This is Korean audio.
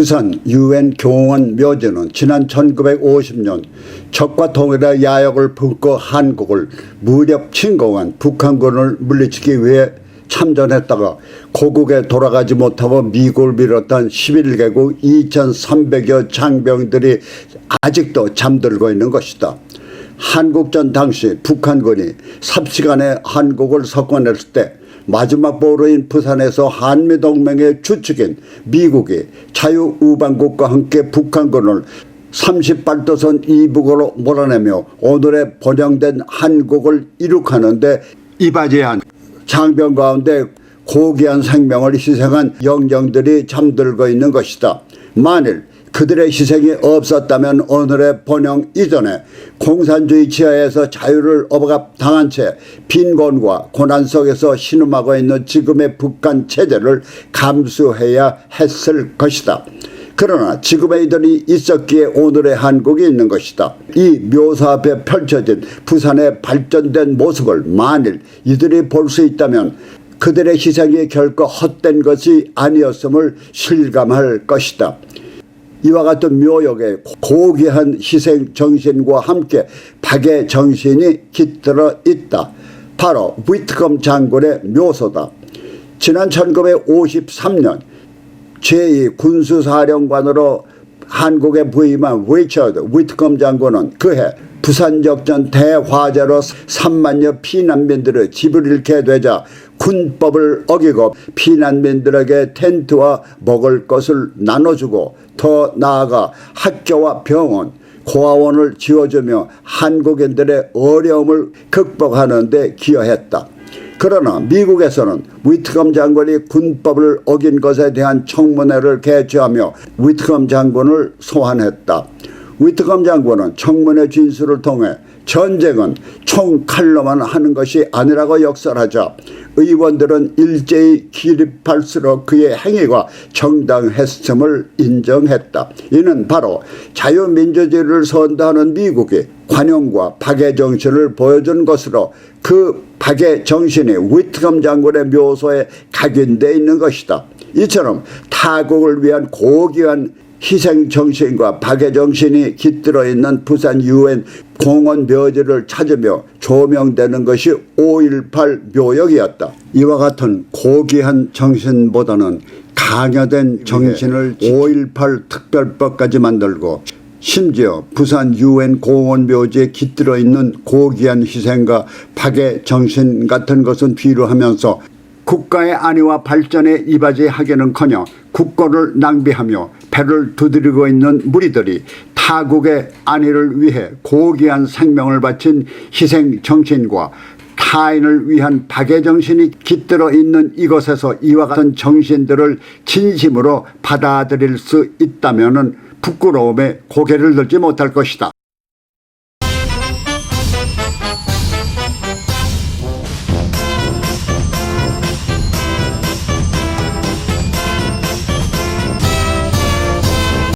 부산 UN 공원 묘지는 지난 1950년 적과 통일의 야욕을 품고 한국을 무력 침공한 북한군을 물리치기 위해 참전했다가 고국에 돌아가지 못하고 미국을 비롯한 11개국 2,300여 장병들이 아직도 잠들고 있는 것이다. 한국전 당시 북한군이 삽시간에 한국을 석권했을 때 마지막 보루인 부산에서 한미동맹의 주축인 미국이 자유우방국과 함께 북한군을 38도선 이북으로 몰아내며 오늘의 번영된 한국을 이룩하는 데 이바지한 장병 가운데 고귀한 생명을 희생한 영령들이 잠들고 있는 것이다. 만일 그들의 희생이 없었다면 오늘의 번영 이전에 공산주의 지하에서 자유를 억압당한 채 빈곤과 고난 속에서 신음하고 있는 지금의 북한 체제를 감수해야 했을 것이다. 그러나 지금의 이들이 있었기에 오늘의 한국이 있는 것이다. 이 묘사 앞에 펼쳐진 부산의 발전된 모습을 만일 이들이 볼 수 있다면 그들의 희생이 결코 헛된 것이 아니었음을 실감할 것이다. 이와 같은 묘역에 고귀한 희생 정신과 함께 박의 정신이 깃들어 있다. 바로 위트컴 장군의 묘소다. 지난 1953년 제2 군수사령관으로 한국에 부임한 리처드 위트컴 장군은 그해 부산적전 대화재로 3만여 피난민들의 집을 잃게 되자 군법을 어기고 피난민들에게 텐트와 먹을 것을 나눠주고 더 나아가 학교와 병원, 고아원을 지어주며 한국인들의 어려움을 극복하는 데 기여했다. 그러나 미국에서는 위트컴 장군이 군법을 어긴 것에 대한 청문회를 개최하며 위트컴 장군을 소환했다. 위트컴 장군은 청문회 진술을 통해 전쟁은 총칼로만 하는 것이 아니라고 역설하자 의원들은 일제히 기립할수록 그의 행위가 정당했음을 인정했다. 이는 바로 자유민주주의를 선도하는 미국이 관용과 박의 정신을 보여준 것으로 그 박의 정신이 위트컴 장군의 묘소에 각인되어 있는 것이다. 이처럼 타국을 위한 고귀한 희생정신과 박애정신이 깃들어 있는 부산 UN 공원 묘지를 찾으며 조명되는 것이 5.18 묘역이었다. 이와 같은 고귀한 정신보다는 강화된 정신을 5.18 특별법까지 만들고 심지어 부산 UN 공원 묘지에 깃들어 있는 고귀한 희생과 박의 정신 같은 것은 뒤로 하면서 국가의 안위와 발전에 이바지하기는커녕 국고를 낭비하며 배를 두드리고 있는 무리들이 타국의 안위를 위해 고귀한 생명을 바친 희생 정신과 타인을 위한 박의 정신이 깃들어 있는 이곳에서 이와 같은 정신들을 진심으로 받아들일 수 있다면 부끄러움에 고개를 들지 못할 것이다.